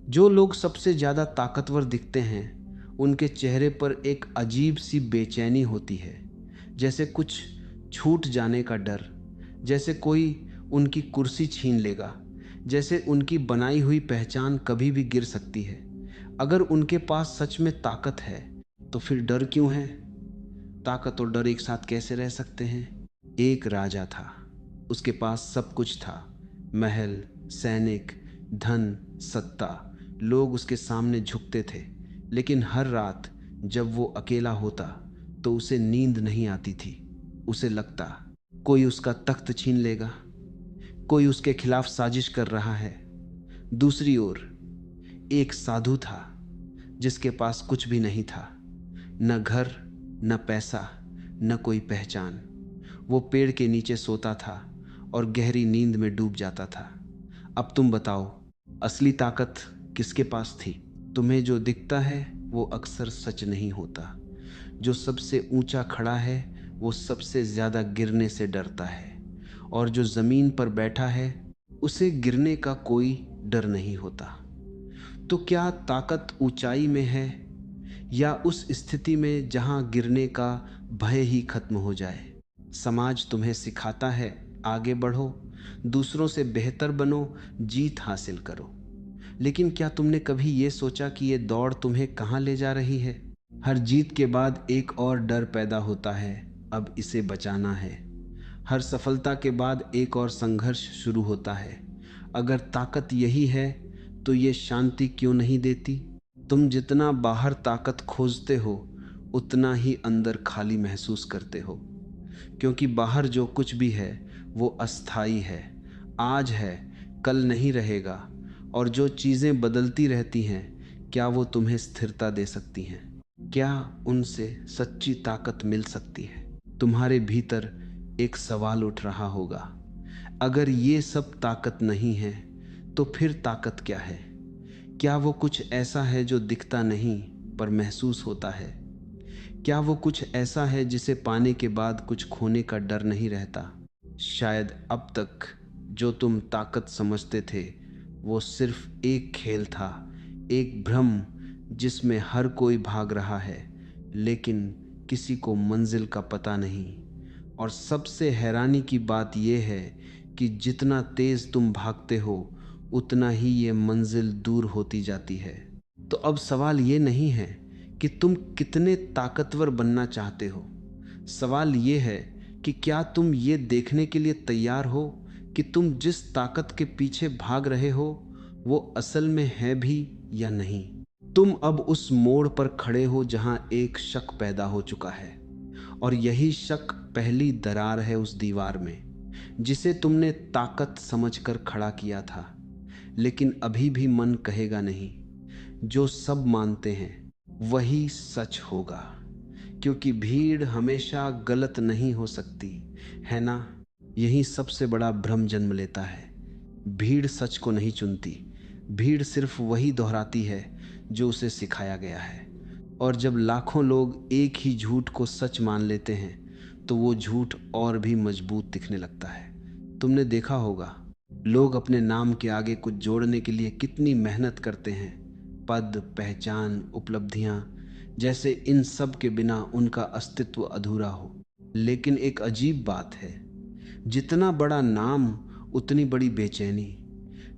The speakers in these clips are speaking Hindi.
जो लोग सबसे ज़्यादा ताकतवर दिखते हैं, उनके चेहरे पर एक अजीब सी बेचैनी होती है, जैसे कुछ छूट जाने का डर, जैसे कोई उनकी कुर्सी छीन लेगा, जैसे उनकी बनाई हुई पहचान कभी भी गिर सकती है। अगर उनके पास सच में ताकत है, तो फिर डर क्यों है? ताकत और डर एक साथ कैसे रह सकते हैं? एक राजा था, उसके पास सब कुछ था। महल, सैनिक, धन, सत्ता। लोग उसके सामने झुकते थे। लेकिन हर रात जब वो अकेला होता, तो उसे नींद नहीं आती थी। उसे लगता कोई उसका तख्त छीन लेगा, कोई उसके खिलाफ साजिश कर रहा है। दूसरी ओर एक साधु था, जिसके पास कुछ भी नहीं था, न घर, न पैसा, न कोई पहचान। वो पेड़ के नीचे सोता था और गहरी नींद में डूब जाता था। अब तुम बताओ, असली ताकत किसके पास थी? तुम्हें जो दिखता है वो अक्सर सच नहीं होता। जो सबसे ऊंचा खड़ा है, वो सबसे ज्यादा गिरने से डरता है। और जो जमीन पर बैठा है, उसे गिरने का कोई डर नहीं होता। तो क्या ताकत ऊंचाई में है, या उस स्थिति में जहां गिरने का भय ही खत्म हो जाए? समाज तुम्हें सिखाता है, आगे बढ़ो, दूसरों से बेहतर बनो, जीत हासिल करो। लेकिन क्या तुमने कभी ये सोचा कि ये दौड़ तुम्हें कहाँ ले जा रही है? हर जीत के बाद एक और डर पैदा होता है, अब इसे बचाना है। हर सफलता के बाद एक और संघर्ष शुरू होता है। अगर ताकत यही है, तो ये शांति क्यों नहीं देती? तुम जितना बाहर ताकत खोजते हो, उतना ही अंदर खाली महसूस करते हो। क्योंकि बाहर जो कुछ भी है, वो अस्थाई है, आज है, कल नहीं रहेगा। और जो चीज़ें बदलती रहती हैं, क्या वो तुम्हें स्थिरता दे सकती हैं? क्या उनसे सच्ची ताकत मिल सकती है? तुम्हारे भीतर एक सवाल उठ रहा होगा, अगर ये सब ताकत नहीं है, तो फिर ताकत क्या है? क्या वो कुछ ऐसा है जो दिखता नहीं पर महसूस होता है? क्या वो कुछ ऐसा है जिसे पाने के बाद कुछ खोने का डर नहीं रहता? शायद अब तक जो तुम ताकत समझते थे, वो सिर्फ एक खेल था, एक भ्रम जिसमें हर कोई भाग रहा है, लेकिन किसी को मंजिल का पता नहीं। और सबसे हैरानी की बात यह है कि जितना तेज तुम भागते हो, उतना ही ये मंजिल दूर होती जाती है। तो अब सवाल ये नहीं है कि तुम कितने ताकतवर बनना चाहते हो। सवाल ये है कि क्या तुम ये देखने के लिए तैयार हो कि तुम जिस ताकत के पीछे भाग रहे हो, वो असल में है भी या नहीं। तुम अब उस मोड़ पर खड़े हो जहां एक शक पैदा हो चुका है, और यही शक पहली दरार है उस दीवार में जिसे तुमने ताकत समझकर खड़ा किया था। लेकिन अभी भी मन कहेगा नहीं। जो सब मानते हैं वही सच होगा, क्योंकि भीड़ हमेशा गलत नहीं हो सकती, है ना? यही सबसे बड़ा भ्रम जन्म लेता है। भीड़ सच को नहीं चुनती, भीड़ सिर्फ वही दोहराती है जो उसे सिखाया गया है। और जब लाखों लोग एक ही झूठ को सच मान लेते हैं, तो वो झूठ और भी मजबूत दिखने लगता है। तुमने देखा होगा, लोग अपने नाम के आगे कुछ जोड़ने के लिए कितनी मेहनत करते हैं, पद, पहचान, उपलब्धियां, जैसे इन सब के बिना उनका अस्तित्व अधूरा हो। लेकिन एक अजीब बात है, जितना बड़ा नाम उतनी बड़ी बेचैनी,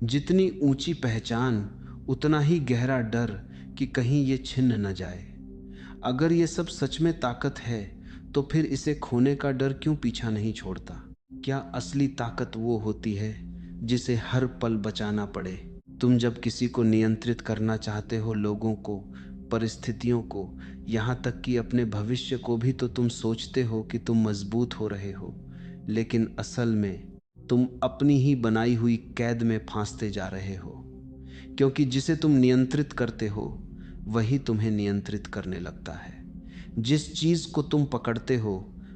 जितनी ऊंची पहचान उतना ही गहरा डर कि कहीं ये छिन्न न जाए। अगर ये सब सच में ताकत है, तो फिर इसे खोने का डर क्यों पीछा नहीं छोड़ता? क्या असली ताकत वो होती है जिसे हर पल बचाना पड़े? तुम जब किसी को नियंत्रित करना चाहते हो, लोगों को, परिस्थितियों को, यहाँ तक कि अपने भविष्य को भी, तो तुम सोचते हो कि तुम मजबूत हो रहे हो, लेकिन असल में तुम अपनी ही बनाई हुई कैद में फांसते जा रहे हो। क्योंकि जिसे तुम नियंत्रित करते हो, वही तुम्हें नियंत्रित करने लगता है। जिस चीज को तुम पकड़ते हो,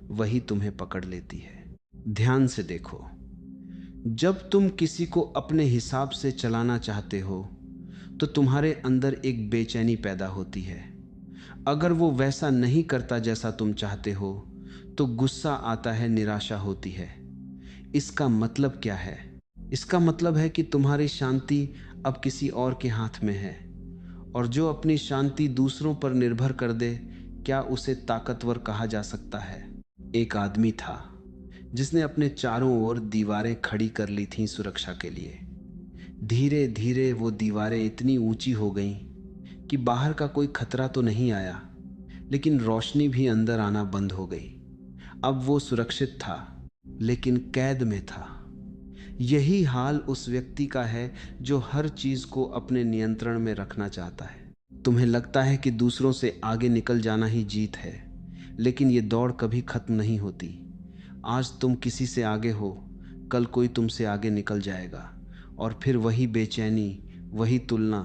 वही तुम्हें पकड़ लेती है। ध्यान से देखो, जब तुम किसी को अपने हिसाब से चलाना चाहते हो, तो तुम्हारे अंदर एक बेचैनी पैदा होती है। अगर वो वैसा नहीं करता जैसा तुम चाहते हो, तो गुस्सा आता है, निराशा होती है। इसका मतलब क्या है? इसका मतलब है कि तुम्हारी शांति अब किसी और के हाथ में है। और जो अपनी शांति दूसरों पर निर्भर कर दे, क्या उसे ताकतवर कहा जा सकता है? एक आदमी था जिसने अपने चारों ओर दीवारें खड़ी कर ली थीं सुरक्षा के लिए। धीरे धीरे वो दीवारें इतनी ऊंची हो गईं कि बाहर का कोई खतरा तो नहीं आया, लेकिन रोशनी भी अंदर आना बंद हो गई। अब वो सुरक्षित था, लेकिन कैद में था। यही हाल उस व्यक्ति का है जो हर चीज को अपने नियंत्रण में रखना चाहता है। तुम्हें लगता है कि दूसरों से आगे निकल जाना ही जीत है, लेकिन ये दौड़ कभी खत्म नहीं होती। आज तुम किसी से आगे हो, कल कोई तुमसे आगे निकल जाएगा, और फिर वही बेचैनी, वही तुलना,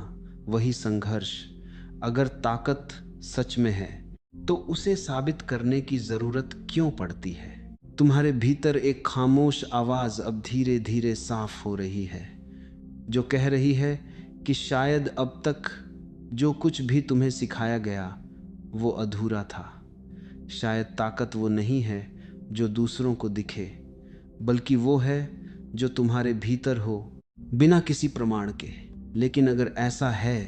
वही संघर्ष। अगर ताकत सच में है तो उसे साबित करने की जरूरत क्यों पड़ती है? तुम्हारे भीतर एक खामोश आवाज अब धीरे धीरे साफ हो रही है, जो कह रही है कि शायद अब तक जो कुछ भी तुम्हें सिखाया गया वो अधूरा था। शायद ताकत वो नहीं है जो दूसरों को दिखे, बल्कि वो है जो तुम्हारे भीतर हो, बिना किसी प्रमाण के। लेकिन अगर ऐसा है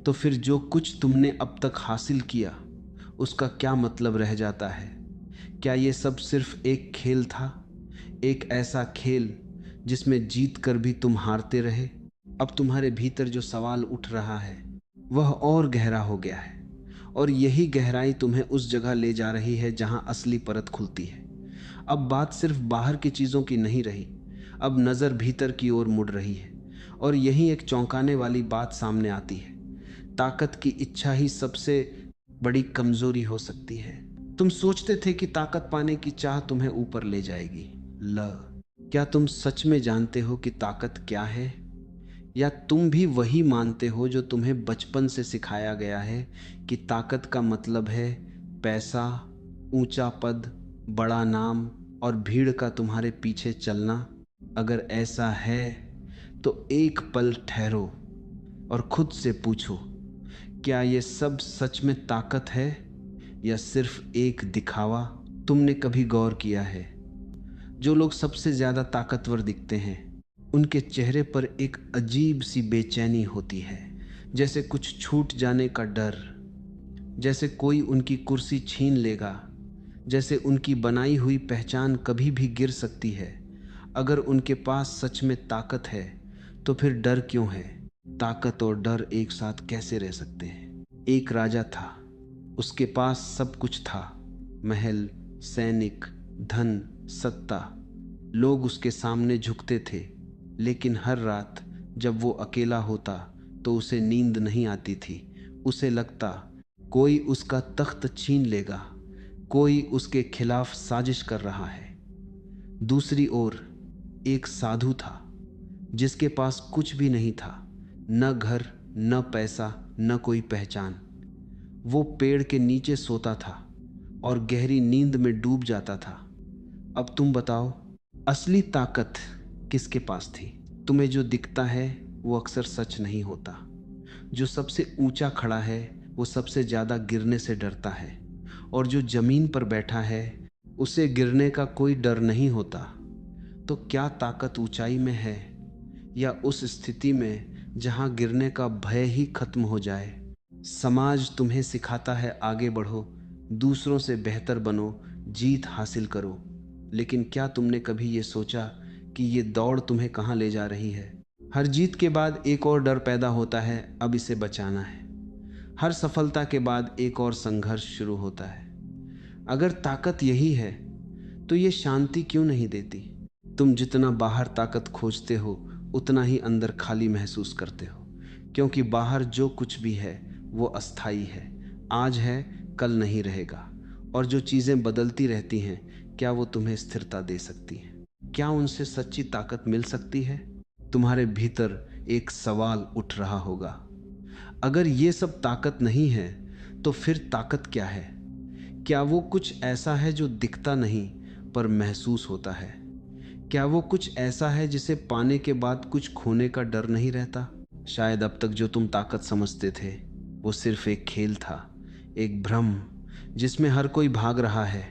तो फिर जो कुछ तुमने अब तक हासिल किया उसका क्या मतलब रह जाता है? क्या ये सब सिर्फ एक खेल था, एक ऐसा खेल जिसमें जीत कर भी तुम हारते रहे? अब तुम्हारे भीतर जो सवाल उठ रहा है वह और गहरा हो गया है, और यही गहराई तुम्हें उस जगह ले जा रही है जहां असली परत खुलती है। अब बात सिर्फ बाहर की चीजों की नहीं रही, अब नजर भीतर की ओर मुड़ रही है, और यही एक चौंकाने वाली बात सामने आती है। ताकत की इच्छा ही सबसे बड़ी कमजोरी हो सकती है। तुम सोचते थे कि ताकत पाने की चाह तुम्हें ऊपर ले जाएगी। क्या तुम सच में जानते हो कि ताकत क्या है? या तुम भी वही मानते हो जो तुम्हें बचपन से सिखाया गया है कि ताकत का मतलब है पैसा, ऊंचा पद, बड़ा नाम और भीड़ का तुम्हारे पीछे चलना? अगर ऐसा है तो एक पल ठहरो और खुद से पूछो, क्या ये सब सच में ताकत है या सिर्फ एक दिखावा? तुमने कभी गौर किया है, जो लोग सबसे ज्यादा ताकतवर दिखते हैं उनके चेहरे पर एक अजीब सी बेचैनी होती है, जैसे कुछ छूट जाने का डर, जैसे कोई उनकी कुर्सी छीन लेगा, जैसे उनकी बनाई हुई पहचान कभी भी गिर सकती है। अगर उनके पास सच में ताकत है तो फिर डर क्यों है? ताकत और डर एक साथ कैसे रह सकते हैं? एक राजा था, उसके पास सब कुछ था, महल, सैनिक, धन, सत्ता। लोग उसके सामने झुकते थे, लेकिन हर रात जब वो अकेला होता तो उसे नींद नहीं आती थी। उसे लगता कोई उसका तख्त छीन लेगा, कोई उसके खिलाफ साजिश कर रहा है। दूसरी ओर एक साधु था जिसके पास कुछ भी नहीं था, न घर, न पैसा, न कोई पहचान। वो पेड़ के नीचे सोता था और गहरी नींद में डूब जाता था। अब तुम बताओ, असली ताकत किसके पास थी? तुम्हें जो दिखता है वो अक्सर सच नहीं होता। जो सबसे ऊंचा खड़ा है वो सबसे ज्यादा गिरने से डरता है, और जो जमीन पर बैठा है उसे गिरने का कोई डर नहीं होता। तो क्या ताकत ऊंचाई में है, या उस स्थिति में जहां गिरने का भय ही खत्म हो जाए? समाज तुम्हें सिखाता है आगे बढ़ो, दूसरों से बेहतर बनो, जीत हासिल करो। लेकिन क्या तुमने कभी ये सोचा कि ये दौड़ तुम्हें कहाँ ले जा रही है? हर जीत के बाद एक और डर पैदा होता है, अब इसे बचाना है। हर सफलता के बाद एक और संघर्ष शुरू होता है। अगर ताकत यही है तो ये शांति क्यों नहीं देती? तुम जितना बाहर ताकत खोजते हो उतना ही अंदर खाली महसूस करते हो, क्योंकि बाहर जो कुछ भी है वो अस्थाई है, आज है कल नहीं रहेगा। और जो चीजें बदलती रहती हैं, क्या वो तुम्हें स्थिरता दे सकती हैं? क्या उनसे सच्ची ताकत मिल सकती है? तुम्हारे भीतर एक सवाल उठ रहा होगा, अगर ये सब ताकत नहीं है तो फिर ताकत क्या है? क्या वो कुछ ऐसा है जो दिखता नहीं पर महसूस होता है? क्या वो कुछ ऐसा है जिसे पाने के बाद कुछ खोने का डर नहीं रहता? शायद अब तक जो तुम ताकत समझते थे वो सिर्फ एक खेल था, एक भ्रम जिसमें हर कोई भाग रहा है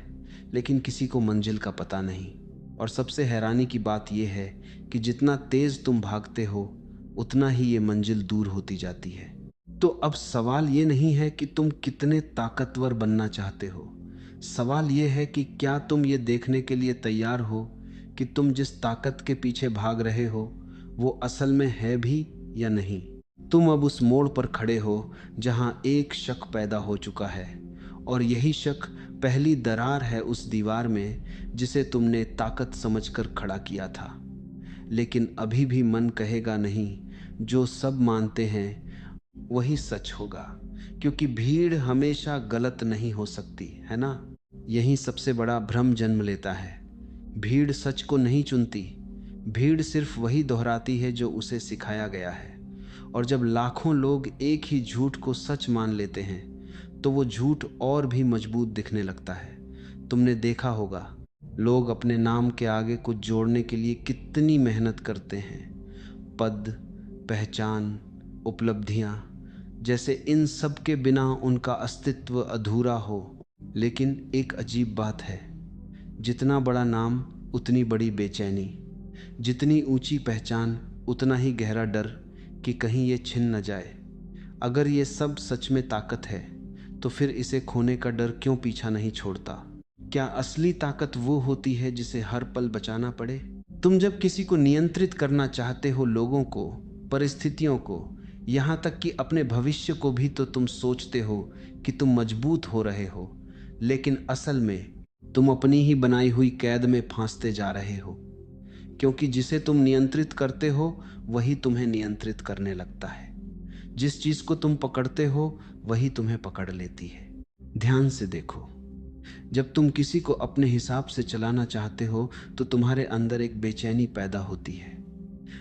लेकिन किसी को मंजिल का पता नहीं। और सबसे हैरानी की बात यह है कि जितना तेज तुम भागते हो उतना ही ये मंजिल दूर होती जाती है। तो अब सवाल ये नहीं है कि तुम कितने ताकतवर बनना चाहते हो, सवाल ये है कि क्या तुम ये देखने के लिए तैयार हो कि तुम जिस ताकत के पीछे भाग रहे हो वो असल में है भी या नहीं। तुम अब उस मोड़ पर खड़े हो जहां एक शक पैदा हो चुका है, और यही शक पहली दरार है उस दीवार में जिसे तुमने ताकत समझकर खड़ा किया था। लेकिन अभी भी मन कहेगा नहीं, जो सब मानते हैं वही सच होगा, क्योंकि भीड़ हमेशा गलत नहीं हो सकती, है ना। यही सबसे बड़ा भ्रम जन्म लेता है। भीड़ सच को नहीं चुनती, भीड़ सिर्फ वही दोहराती है जो उसे सिखाया गया है। और जब लाखों लोग एक ही झूठ को सच मान लेते हैं तो वो झूठ और भी मजबूत दिखने लगता है। तुमने देखा होगा, लोग अपने नाम के आगे कुछ जोड़ने के लिए कितनी मेहनत करते हैं, पद, पहचान, उपलब्धियां, जैसे इन सब के बिना उनका अस्तित्व अधूरा हो। लेकिन एक अजीब बात है, जितना बड़ा नाम उतनी बड़ी बेचैनी, जितनी ऊंची पहचान उतना ही गहरा डर कि कहीं ये छिन न जाए। अगर ये सब सच में ताकत है तो फिर इसे खोने का डर क्यों पीछा नहीं छोड़ता। क्या असली ताकत वो होती है जिसे हर पल बचाना पड़े? तुम जब किसी को नियंत्रित करना चाहते हो, लोगों को, परिस्थितियों को, यहाँ तक कि अपने भविष्य को भी, तो तुम सोचते हो कि तुम मजबूत हो रहे हो, लेकिन असल में तुम अपनी ही बनाई हुई कैद में फांसते जा रहे हो। क्योंकि जिसे तुम नियंत्रित करते हो वही तुम्हें नियंत्रित करने लगता है। जिस चीज को तुम पकड़ते हो वही तुम्हें पकड़ लेती है। ध्यान से देखो, जब तुम किसी को अपने हिसाब से चलाना चाहते हो तो तुम्हारे अंदर एक बेचैनी पैदा होती है।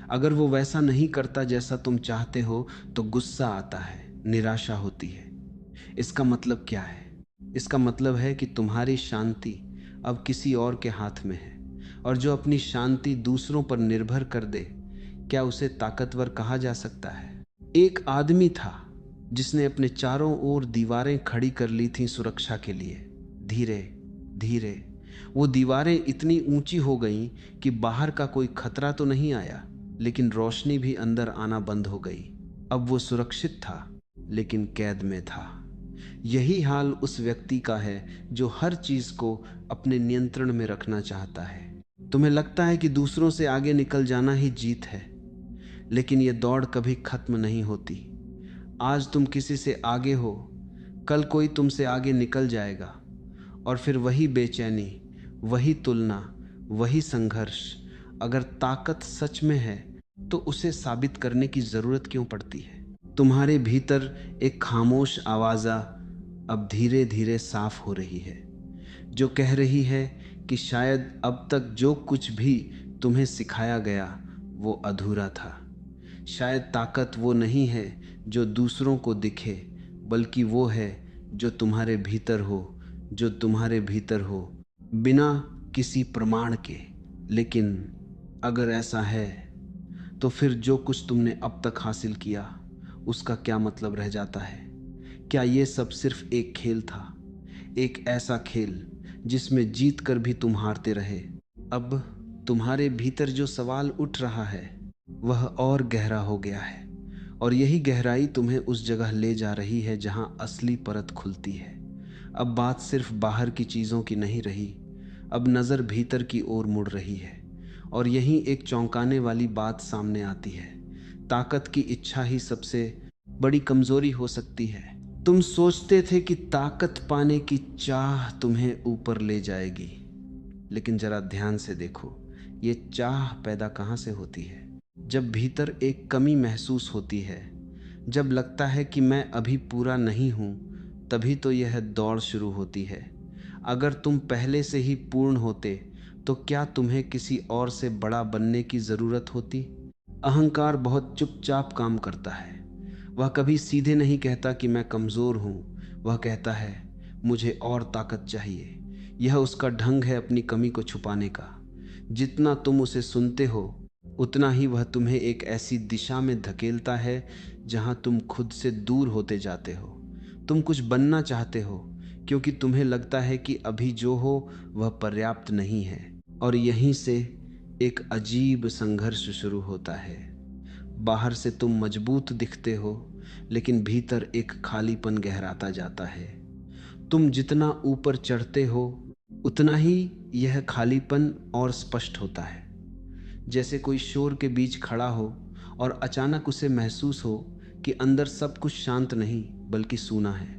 अगर वो वैसा नहीं करता जैसा तुम चाहते हो तो गुस्सा आता है, निराशा होती है। इसका मतलब क्या है? इसका मतलब है कि तुम्हारी शांति अब किसी और के हाथ में है, और जो अपनी शांति दूसरों पर निर्भर कर दे, क्या उसे ताकतवर कहा जा सकता है? एक आदमी था जिसने अपने चारों ओर दीवारें खड़ी कर ली थीं सुरक्षा के लिए। धीरे धीरे वो दीवारें इतनी ऊंची हो गईं कि बाहर का कोई खतरा तो नहीं आया, लेकिन रोशनी भी अंदर आना बंद हो गई। अब वो सुरक्षित था लेकिन कैद में था। यही हाल उस व्यक्ति का है जो हर चीज को अपने नियंत्रण में रखना चाहता है। तुम्हें लगता है कि दूसरों से आगे निकल जाना ही जीत है, लेकिन यह दौड़ कभी खत्म नहीं होती। आज तुम किसी से आगे हो, कल कोई तुमसे आगे निकल जाएगा, और फिर वही बेचैनी, वही तुलना, वही संघर्ष। अगर ताकत सच में है तो उसे साबित करने की जरूरत क्यों पड़ती है? तुम्हारे भीतर एक खामोश आवाज़ अब धीरे धीरे साफ हो रही है, जो कह रही है कि शायद अब तक जो कुछ भी तुम्हें सिखाया गया वो अधूरा था। शायद ताकत वो नहीं है जो दूसरों को दिखे, बल्कि वो है जो तुम्हारे भीतर हो, जो तुम्हारे भीतर हो, बिना किसी प्रमाण के। लेकिन अगर ऐसा है तो फिर जो कुछ तुमने अब तक हासिल किया उसका क्या मतलब रह जाता है? क्या ये सब सिर्फ एक खेल था, एक ऐसा खेल जिसमें जीत कर भी तुम हारते रहे? अब तुम्हारे भीतर जो सवाल उठ रहा है वह और गहरा हो गया है, और यही गहराई तुम्हें उस जगह ले जा रही है जहां असली परत खुलती है। अब बात सिर्फ बाहर की चीज़ों की नहीं रही, अब नज़र भीतर की ओर मुड़ रही है। और यही एक चौंकाने वाली बात सामने आती है, ताकत की इच्छा ही सबसे बड़ी कमजोरी हो सकती है। तुम सोचते थे कि ताकत पाने की चाह तुम्हें ऊपर ले जाएगी, लेकिन जरा ध्यान से देखो, ये चाह पैदा कहाँ से होती है? जब भीतर एक कमी महसूस होती है, जब लगता है कि मैं अभी पूरा नहीं हूँ, तभी तो यह दौड़ शुरू होती है। अगर तुम पहले से ही पूर्ण होते तो क्या तुम्हें किसी और से बड़ा बनने की ज़रूरत होती? अहंकार बहुत चुपचाप काम करता है। वह कभी सीधे नहीं कहता कि मैं कमज़ोर हूँ, वह कहता है मुझे और ताकत चाहिए। यह उसका ढंग है अपनी कमी को छुपाने का। जितना तुम उसे सुनते हो उतना ही वह तुम्हें एक ऐसी दिशा में धकेलता है जहाँ तुम खुद से दूर होते जाते हो। तुम कुछ बनना चाहते हो क्योंकि तुम्हें लगता है कि अभी जो हो वह पर्याप्त नहीं है, और यहीं से एक अजीब संघर्ष शुरू होता है। बाहर से तुम मजबूत दिखते हो, लेकिन भीतर एक खालीपन गहराता जाता है। तुम जितना ऊपर चढ़ते हो उतना ही यह खालीपन और स्पष्ट होता है। जैसे कोई शोर के बीच खड़ा हो और अचानक उसे महसूस हो कि अंदर सब कुछ शांत नहीं बल्कि सूना है।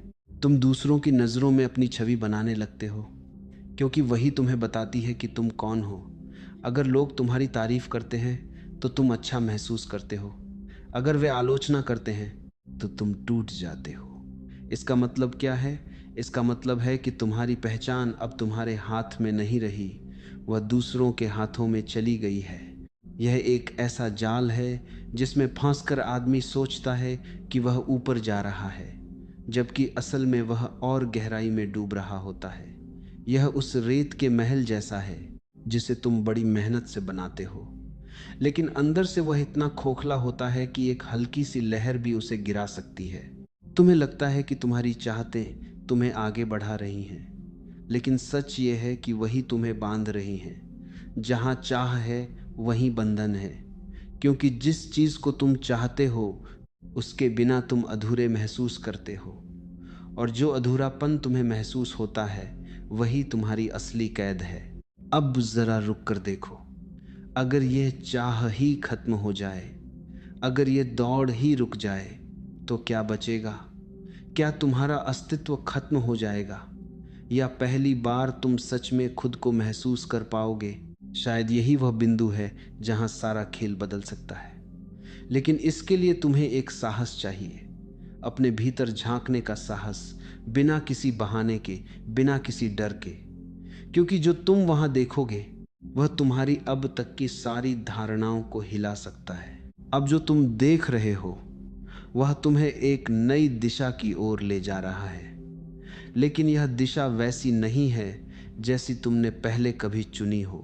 तुम दूसरों की नज़रों में अपनी छवि बनाने लगते हो, क्योंकि वही तुम्हें बताती है कि तुम कौन हो। अगर लोग तुम्हारी तारीफ करते हैं तो तुम अच्छा महसूस करते हो, अगर वे आलोचना करते हैं तो तुम टूट जाते हो। इसका मतलब क्या है? इसका मतलब है कि तुम्हारी पहचान अब तुम्हारे हाथ में नहीं रही, वह दूसरों के हाथों में चली गई है। यह एक ऐसा जाल है जिसमें फंसकर आदमी सोचता है कि वह ऊपर जा रहा है, जबकि असल में वह और गहराई में डूब रहा होता है। यह उस रेत के महल जैसा है जिसे तुम बड़ी मेहनत से बनाते हो, लेकिन अंदर से वह इतना खोखला होता है कि एक हल्की सी लहर भी उसे गिरा सकती है। तुम्हें लगता है कि तुम्हारी चाहतें तुम्हें आगे बढ़ा रही हैं, लेकिन सच ये है कि वही तुम्हें बांध रही हैं। जहाँ चाह है वहीं बंधन है, क्योंकि जिस चीज़ को तुम चाहते हो उसके बिना तुम अधूरे महसूस करते हो, और जो अधूरापन तुम्हें महसूस होता है वही तुम्हारी असली कैद है। अब ज़रा रुक कर देखो, अगर यह चाह ही खत्म हो जाए, अगर ये दौड़ ही रुक जाए, तो क्या बचेगा? क्या तुम्हारा अस्तित्व खत्म हो जाएगा, या पहली बार तुम सच में खुद को महसूस कर पाओगे? शायद यही वह बिंदु है जहां सारा खेल बदल सकता है। लेकिन इसके लिए तुम्हें एक साहस चाहिए, अपने भीतर झांकने का साहस, बिना किसी बहाने के, बिना किसी डर के। क्योंकि जो तुम वहां देखोगे वह तुम्हारी अब तक की सारी धारणाओं को हिला सकता है। अब जो तुम देख रहे हो वह तुम्हें एक नई दिशा की ओर ले जा रहा है, लेकिन यह दिशा वैसी नहीं है जैसी तुमने पहले कभी चुनी हो।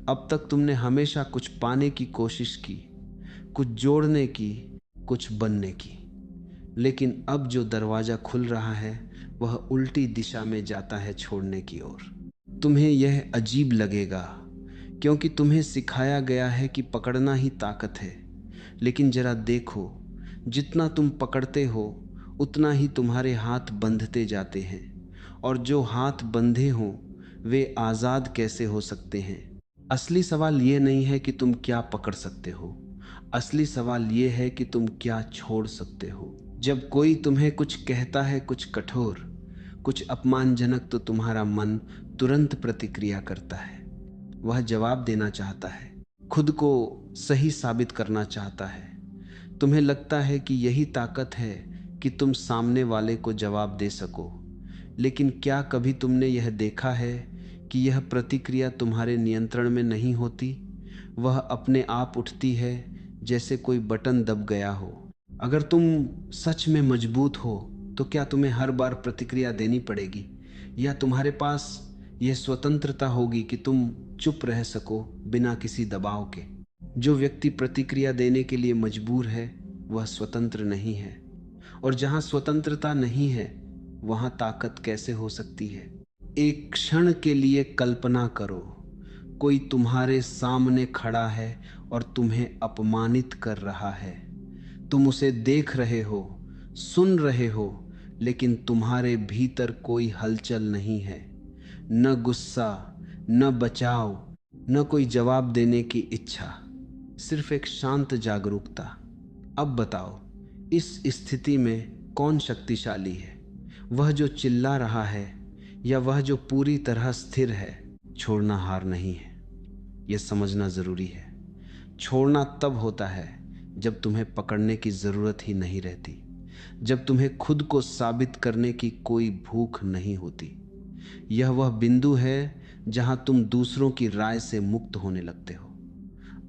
अब तक तुमने हमेशा कुछ पाने की कोशिश की, कुछ जोड़ने की, कुछ बनने की, लेकिन अब जो दरवाजा खुल रहा है वह उल्टी दिशा में जाता है, छोड़ने की ओर। तुम्हें यह अजीब लगेगा, क्योंकि तुम्हें सिखाया गया है कि पकड़ना ही ताकत है। लेकिन जरा देखो, जितना तुम पकड़ते हो उतना ही तुम्हारे हाथ बंधते जाते हैं, और जो हाथ बंधे हों वे आज़ाद कैसे हो सकते हैं? असली सवाल ये नहीं है कि तुम क्या पकड़ सकते हो, असली सवाल ये है कि तुम क्या छोड़ सकते हो। जब कोई तुम्हें कुछ कहता है, कुछ कठोर, कुछ अपमानजनक, तो तुम्हारा मन तुरंत प्रतिक्रिया करता है। वह जवाब देना चाहता है, खुद को सही साबित करना चाहता है। तुम्हें लगता है कि यही ताकत है कि तुम सामने वाले को जवाब दे सको। लेकिन क्या कभी तुमने यह देखा है कि यह प्रतिक्रिया तुम्हारे नियंत्रण में नहीं होती? वह अपने आप उठती है, जैसे कोई बटन दब गया हो। अगर तुम सच में मजबूत हो तो क्या तुम्हें हर बार प्रतिक्रिया देनी पड़ेगी, या तुम्हारे पास यह स्वतंत्रता होगी कि तुम चुप रह सको बिना किसी दबाव के? जो व्यक्ति प्रतिक्रिया देने के लिए मजबूर है वह स्वतंत्र नहीं है, और जहां स्वतंत्रता नहीं है वहां ताकत कैसे हो सकती है? एक क्षण के लिए कल्पना करो, कोई तुम्हारे सामने खड़ा है और तुम्हें अपमानित कर रहा है। तुम उसे देख रहे हो, सुन रहे हो, लेकिन तुम्हारे भीतर कोई हलचल नहीं है, न गुस्सा, न बचाव, न कोई जवाब देने की इच्छा, सिर्फ एक शांत जागरूकता। अब बताओ, इस स्थिति में कौन शक्तिशाली है, वह जो चिल्ला रहा है या वह जो पूरी तरह स्थिर है? छोड़ना हार नहीं है, यह समझना जरूरी है। छोड़ना तब होता है जब तुम्हें पकड़ने की जरूरत ही नहीं रहती, जब तुम्हें खुद को साबित करने की कोई भूख नहीं होती। यह वह बिंदु है जहां तुम दूसरों की राय से मुक्त होने लगते हो।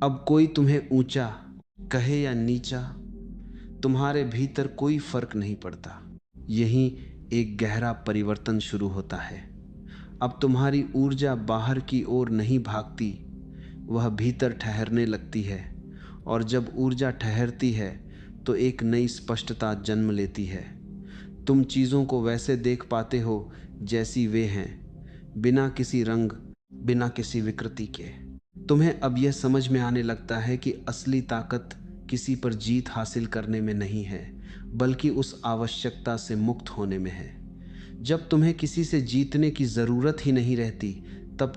अब कोई तुम्हें ऊंचा कहे या नीचा, तुम्हारे भीतर कोई फर्क नहीं पड़ता। यही एक गहरा परिवर्तन शुरू होता है। अब तुम्हारी ऊर्जा बाहर की ओर नहीं भागती, वह भीतर ठहरने लगती है, और जब ऊर्जा ठहरती है तो एक नई स्पष्टता जन्म लेती है। तुम चीज़ों को वैसे देख पाते हो जैसी वे हैं, बिना किसी रंग, बिना किसी विकृति के। तुम्हें अब यह समझ में आने लगता है कि असली ताकत किसी पर जीत हासिल करने में नहीं है, बल्कि उस आवश्यकता से मुक्त होने में है। जब तुम्हें किसी से जीतने की ज़रूरत ही नहीं रहती, तब